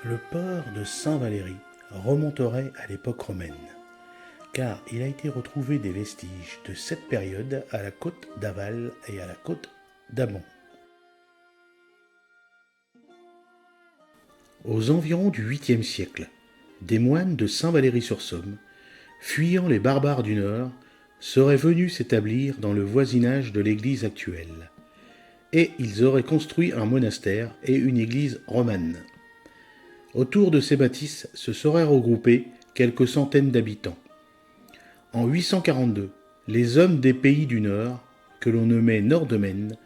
Le port de Saint-Valery remonterait à l'époque romaine, car il a été retrouvé des vestiges de cette période à la côte d'Aval et à la côte d'Amont. Aux environs du 8e siècle, des moines de Saint-Valery-sur-Somme, fuyant les barbares du Nord, seraient venus s'établir dans le voisinage de l'église actuelle, et ils auraient construit un monastère et une église romane. Autour de ces bâtisses se seraient regroupés quelques centaines d'habitants. En 842, les hommes des pays du Nord, que l'on nommait Nordemen,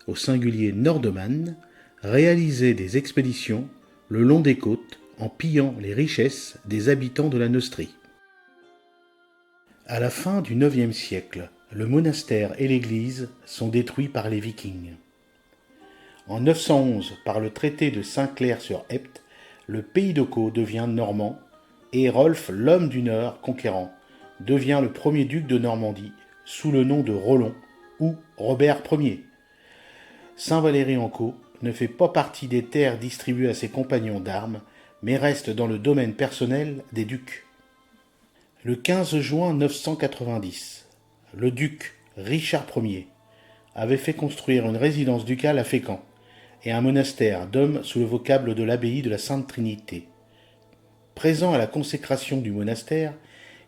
au singulier Nordeman, réalisaient des expéditions le long des côtes en pillant les richesses des habitants de la Neustrie. À la fin du IXe siècle, le monastère et l'église sont détruits par les Vikings. En 911, par le traité de Saint-Clair-sur-Epte, le pays de Caux devient normand et Rolf, l'homme du Nord conquérant, devient le premier duc de Normandie sous le nom de Rollon ou Robert Ier. Saint-Valery-en-Caux ne fait pas partie des terres distribuées à ses compagnons d'armes, mais reste dans le domaine personnel des ducs. Le 15 juin 990, le duc Richard Ier avait fait construire une résidence ducale à Fécamp et un monastère d'hommes sous le vocable de l'abbaye de la Sainte Trinité. Présent à la consécration du monastère,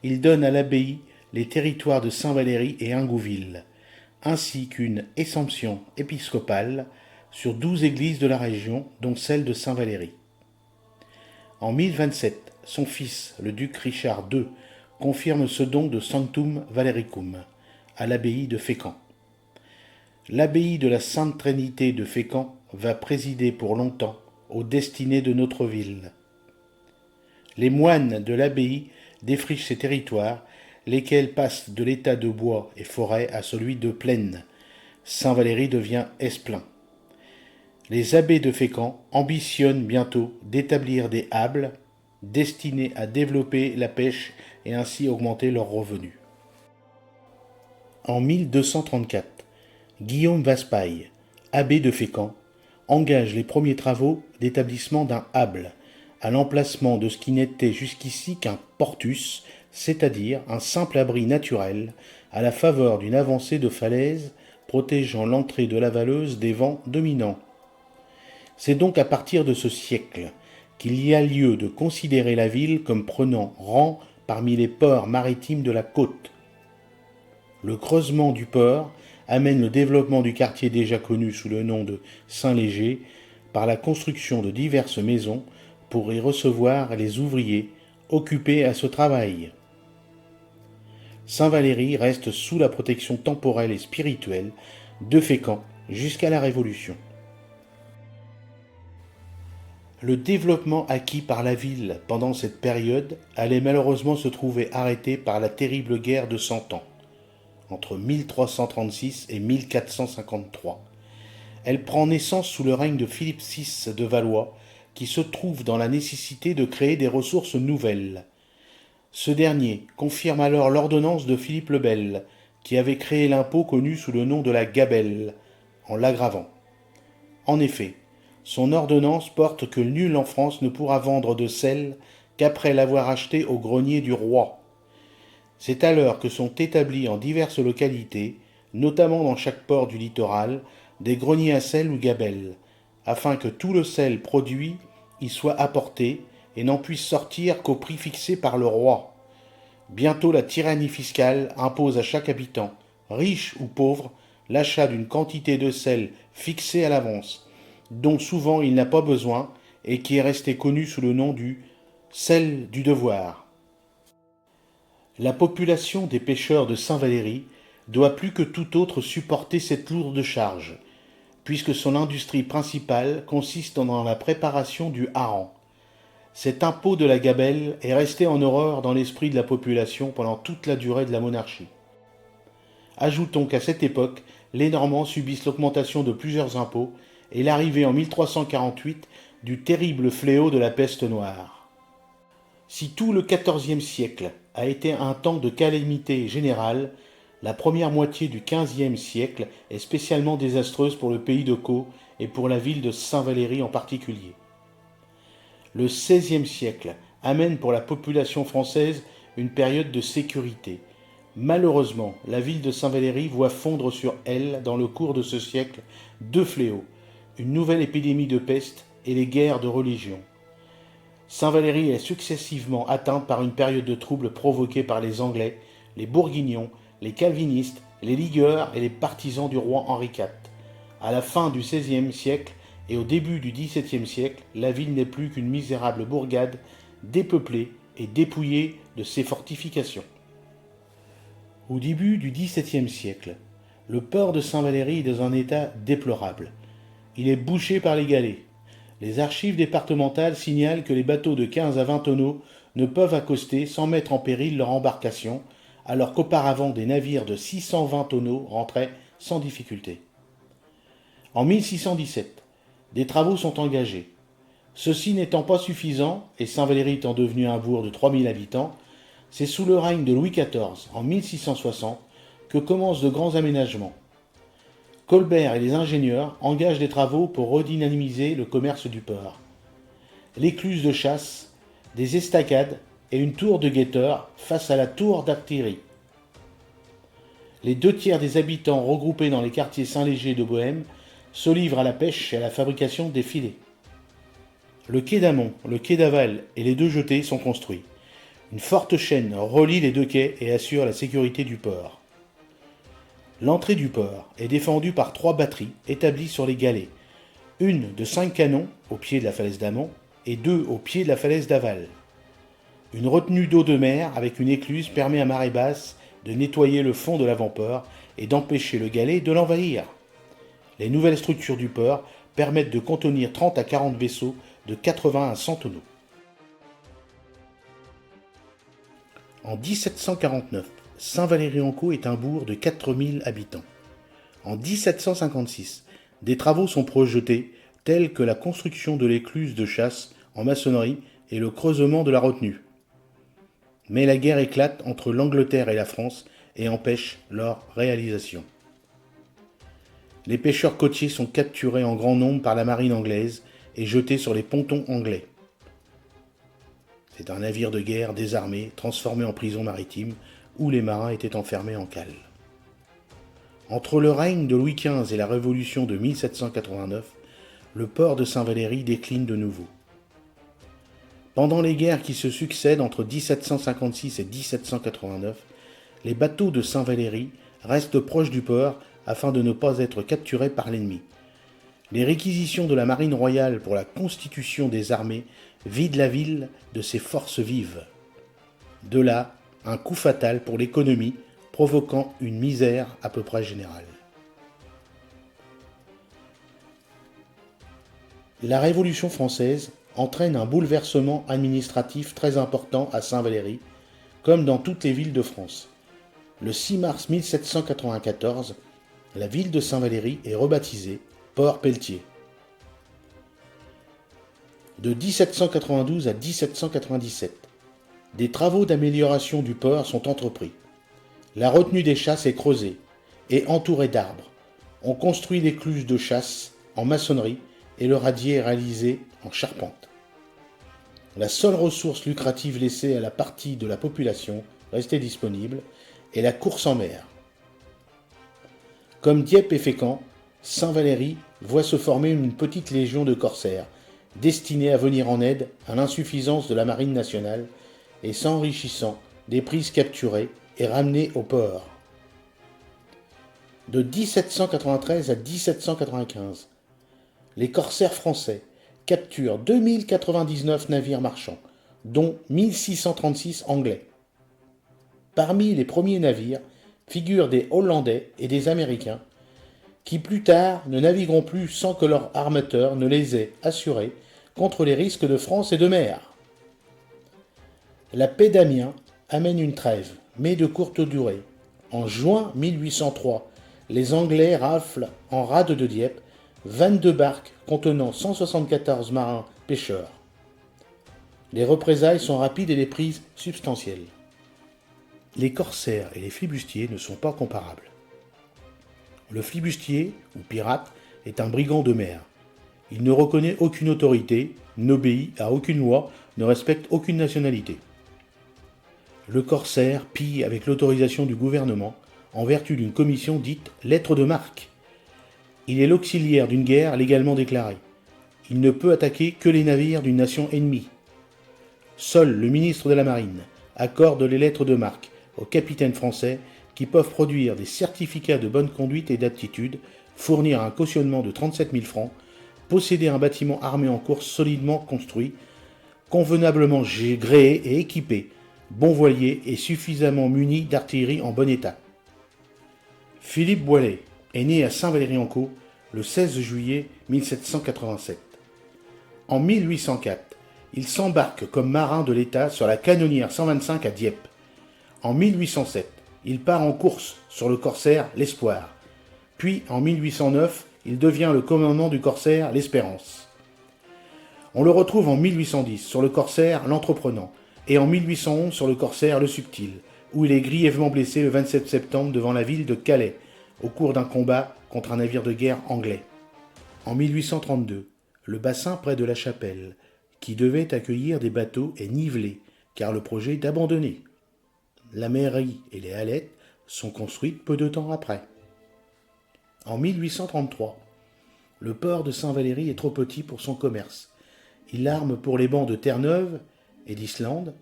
il donne à l'abbaye les territoires de Saint-Valery et Ingouville, ainsi qu'une exemption épiscopale sur 12 églises de la région, dont celle de Saint-Valery. En 1027, son fils, le duc Richard II, confirme ce don de Sanctum Valericum à l'abbaye de Fécamp. L'abbaye de la Sainte Trinité de Fécamp va présider pour longtemps aux destinées de notre ville. Les moines de l'abbaye défrichent ces territoires, lesquels passent de l'état de bois et forêt à celui de plaine. Saint-Valery devient esplin. Les abbés de Fécamp ambitionnent bientôt d'établir des hables destinés à développer la pêche et ainsi augmenter leurs revenus. En 1234, Guillaume Vaspaille, abbé de Fécamp, engage les premiers travaux d'établissement d'un hable, à l'emplacement de ce qui n'était jusqu'ici qu'un portus, c'est-à-dire un simple abri naturel, à la faveur d'une avancée de falaise protégeant l'entrée de la Valeuse des vents dominants. C'est donc à partir de ce siècle qu'il y a lieu de considérer la ville comme prenant rang parmi les ports maritimes de la côte. Le creusement du port amène le développement du quartier déjà connu sous le nom de Saint-Léger par la construction de diverses maisons pour y recevoir les ouvriers occupés à ce travail. Saint-Valery reste sous la protection temporelle et spirituelle de Fécamp jusqu'à la Révolution. Le développement acquis par la ville pendant cette période allait malheureusement se trouver arrêté par la terrible guerre de Cent Ans, entre 1336 et 1453. Elle prend naissance sous le règne de Philippe VI de Valois, qui se trouve dans la nécessité de créer des ressources nouvelles. Ce dernier confirme alors l'ordonnance de Philippe le Bel, qui avait créé l'impôt connu sous le nom de la gabelle, en l'aggravant. En effet, son ordonnance porte que nul en France ne pourra vendre de sel qu'après l'avoir acheté au grenier du roi. C'est alors que sont établis en diverses localités, notamment dans chaque port du littoral, des greniers à sel ou gabelles, afin que tout le sel produit y soit apporté et n'en puisse sortir qu'au prix fixé par le roi. Bientôt la tyrannie fiscale impose à chaque habitant, riche ou pauvre, l'achat d'une quantité de sel fixée à l'avance, dont souvent il n'a pas besoin et qui est resté connu sous le nom du sel du devoir. La population des pêcheurs de Saint-Valery doit plus que tout autre supporter cette lourde charge, puisque son industrie principale consiste dans la préparation du hareng. Cet impôt de la gabelle est resté en horreur dans l'esprit de la population pendant toute la durée de la monarchie. Ajoutons qu'à cette époque, les Normands subissent l'augmentation de plusieurs impôts et l'arrivée en 1348 du terrible fléau de la peste noire. Si tout le XIVe siècle a été un temps de calamité générale, la première moitié du XVe siècle est spécialement désastreuse pour le pays de Caux et pour la ville de Saint-Valery en particulier. Le XVIe siècle amène pour la population française une période de sécurité. Malheureusement, la ville de Saint-Valery voit fondre sur elle, dans le cours de ce siècle, deux fléaux, une nouvelle épidémie de peste et les guerres de religion. Saint-Valery est successivement atteinte par une période de troubles provoquée par les Anglais, les Bourguignons, les Calvinistes, les Ligueurs et les partisans du roi Henri IV. À la fin du XVIe siècle et au début du XVIIe siècle, la ville n'est plus qu'une misérable bourgade, dépeuplée et dépouillée de ses fortifications. Au début du XVIIe siècle, le port de Saint-Valery est dans un état déplorable. Il est bouché par les galets. Les archives départementales signalent que les bateaux de 15 à 20 tonneaux ne peuvent accoster sans mettre en péril leur embarcation, alors qu'auparavant des navires de 620 tonneaux rentraient sans difficulté. En 1617, des travaux sont engagés. Ceci n'étant pas suffisant, et Saint-Valery étant devenu un bourg de 3000 habitants, c'est sous le règne de Louis XIV, en 1660, que commencent de grands aménagements. Colbert et les ingénieurs engagent des travaux pour redynamiser le commerce du port. L'écluse de chasse, des estacades et une tour de guetteur face à la tour d'artillerie. Les 2 tiers des habitants regroupés dans les quartiers Saint-Léger de Bohême se livrent à la pêche et à la fabrication des filets. Le quai d'amont, le quai d'aval et les 2 jetées sont construits. Une forte chaîne relie les 2 quais et assure la sécurité du port. L'entrée du port est défendue par 3 batteries établies sur les galets, une de 5 canons au pied de la falaise d'amont et 2 au pied de la falaise d'aval. Une retenue d'eau de mer avec une écluse permet à marée basse de nettoyer le fond de l'avant-port et d'empêcher le galet de l'envahir. Les nouvelles structures du port permettent de contenir 30 à 40 vaisseaux de 80 à 100 tonneaux. En 1749, Saint-Valery-en-Caux est un bourg de 4000 habitants. En 1756, des travaux sont projetés tels que la construction de l'écluse de chasse en maçonnerie et le creusement de la retenue. Mais la guerre éclate entre l'Angleterre et la France et empêche leur réalisation. Les pêcheurs côtiers sont capturés en grand nombre par la marine anglaise et jetés sur les pontons anglais. C'est un navire de guerre désarmé, transformé en prison maritime, où les marins étaient enfermés en cale. Entre le règne de Louis XV et la Révolution de 1789, le port de Saint-Valery décline de nouveau. Pendant les guerres qui se succèdent entre 1756 et 1789, les bateaux de Saint-Valery restent proches du port afin de ne pas être capturés par l'ennemi. Les réquisitions de la marine royale pour la constitution des armées vident la ville de ses forces vives. De là, un coup fatal pour l'économie, provoquant une misère à peu près générale. La Révolution française entraîne un bouleversement administratif très important à Saint-Valery, comme dans toutes les villes de France. Le 6 mars 1794, la ville de Saint-Valery est rebaptisée Port Pelletier. De 1792 à 1797, des travaux d'amélioration du port sont entrepris. La retenue des chasses est creusée et entourée d'arbres. On construit l'écluse de chasse en maçonnerie et le radier est réalisé en charpente. La seule ressource lucrative laissée à la partie de la population restée disponible est la course en mer. Comme Dieppe et Fécamp, Saint-Valery voit se former une petite légion de corsaires, destinée à venir en aide à l'insuffisance de la marine nationale et s'enrichissant des prises capturées et ramenées au port. De 1793 à 1795, les corsaires français capturent 2099 navires marchands, dont 1636 anglais. Parmi les premiers navires figurent des Hollandais et des Américains, qui plus tard ne navigueront plus sans que leur armateur ne les ait assurés contre les risques de France et de mer. La paix d'Amiens amène une trêve, mais de courte durée. En juin 1803, les Anglais raflent en rade de Dieppe 22 barques contenant 174 marins pêcheurs. Les représailles sont rapides et les prises substantielles. Les corsaires et les flibustiers ne sont pas comparables. Le flibustier, ou pirate, est un brigand de mer. Il ne reconnaît aucune autorité, n'obéit à aucune loi, ne respecte aucune nationalité. Le corsaire pille avec l'autorisation du gouvernement, en vertu d'une commission dite lettre de marque. Il est l'auxiliaire d'une guerre légalement déclarée. Il ne peut attaquer que les navires d'une nation ennemie. Seul le ministre de la Marine accorde les lettres de marque aux capitaines français qui peuvent produire des certificats de bonne conduite et d'aptitude, fournir un cautionnement de 37 000 francs, posséder un bâtiment armé en course solidement construit, convenablement gréé et équipé, bon voilier et suffisamment muni d'artillerie en bon état. Philippe Boilet est né à Saint-Valery-en-Caux le 16 juillet 1787. En 1804, il s'embarque comme marin de l'État sur la canonnière 125 à Dieppe. En 1807, il part en course sur le corsaire l'Espoir. Puis, en 1809, il devient le commandant du corsaire l'Espérance. On le retrouve en 1810 sur le corsaire l'Entreprenant et en 1811 sur le corsaire le Subtil, où il est grièvement blessé le 27 septembre devant la ville de Calais, au cours d'un combat contre un navire de guerre anglais. En 1832, le bassin près de la Chapelle, qui devait accueillir des bateaux, est nivelé, car le projet est abandonné. La mairie et les hallettes sont construites peu de temps après. En 1833, le port de Saint-Valery est trop petit pour son commerce. Il arme pour les bancs de Terre-Neuve et d'Islande,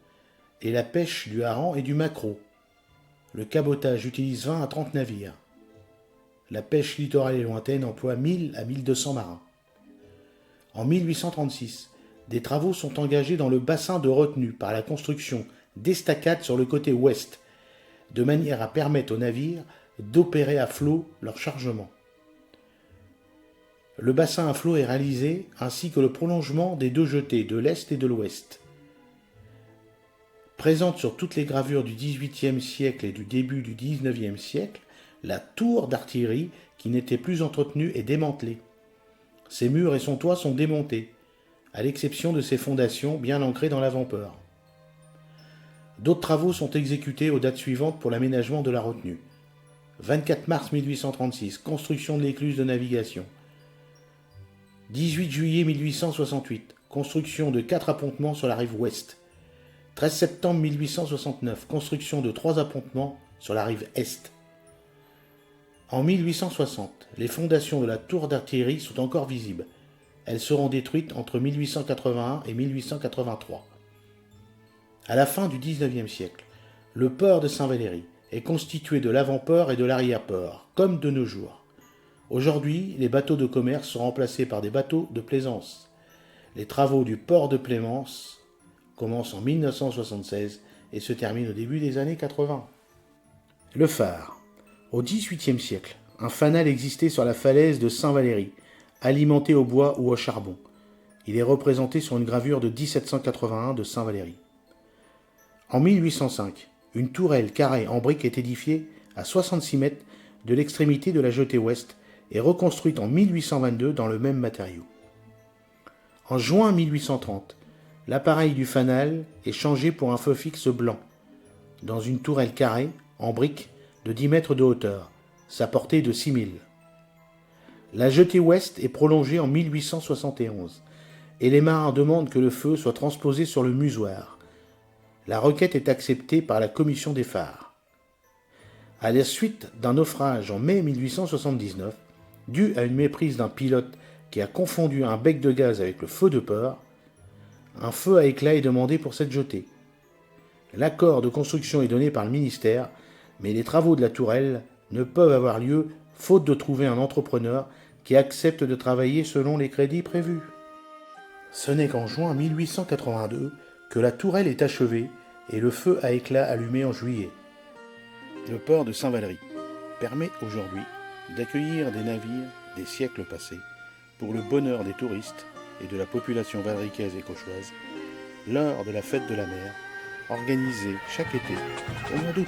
et la pêche du hareng et du maquereau. Le cabotage utilise 20 à 30 navires. La pêche littorale et lointaine emploie 1000 à 1200 marins. En 1836, des travaux sont engagés dans le bassin de retenue par la construction d'estacades sur le côté ouest, de manière à permettre aux navires d'opérer à flot leur chargement. Le bassin à flot est réalisé ainsi que le prolongement des deux jetées de l'est et de l'ouest. Présente sur toutes les gravures du XVIIIe siècle et du début du XIXe siècle, la tour d'artillerie qui n'était plus entretenue est démantelée. Ses murs et son toit sont démontés, à l'exception de ses fondations bien ancrées dans l'avant-port. D'autres travaux sont exécutés aux dates suivantes pour l'aménagement de la retenue. 24 mars 1836, construction de l'écluse de navigation. 18 juillet 1868, construction de 4 appontements sur la rive ouest. 13 septembre 1869, construction de 3 appontements sur la rive est. En 1860, les fondations de la tour d'artillerie sont encore visibles. Elles seront détruites entre 1881 et 1883. À la fin du XIXe siècle, le port de Saint-Valery est constitué de l'avant-port et de l'arrière-port, comme de nos jours. Aujourd'hui, les bateaux de commerce sont remplacés par des bateaux de plaisance. Les travaux du port de Plaisance commencent en 1976 et se terminent au début des années 80. Le phare. Au XVIIIe siècle, un fanal existait sur la falaise de Saint-Valery, alimenté au bois ou au charbon. Il est représenté sur une gravure de 1781 de Saint-Valery. En 1805, une tourelle carrée en briques est édifiée à 66 mètres de l'extrémité de la jetée ouest et reconstruite en 1822 dans le même matériau. En juin 1830, l'appareil du fanal est changé pour un feu fixe blanc, dans une tourelle carrée en briques de 10 mètres de hauteur, sa portée de 6000. La jetée ouest est prolongée en 1871 et les marins demandent que le feu soit transposé sur le musoir. La requête est acceptée par la commission des phares. À la suite d'un naufrage en mai 1879, dû à une méprise d'un pilote qui a confondu un bec de gaz avec le feu de port, un feu à éclat est demandé pour cette jetée. L'accord de construction est donné par le ministère, mais les travaux de la tourelle ne peuvent avoir lieu faute de trouver un entrepreneur qui accepte de travailler selon les crédits prévus. Ce n'est qu'en juin 1882 que la tourelle est achevée et le feu à éclat allumé en juillet. Le port de Saint-Valery permet aujourd'hui d'accueillir des navires des siècles passés pour le bonheur des touristes et de la population valricaise et cauchoise lors de la fête de la mer organisée chaque été au mois d'août.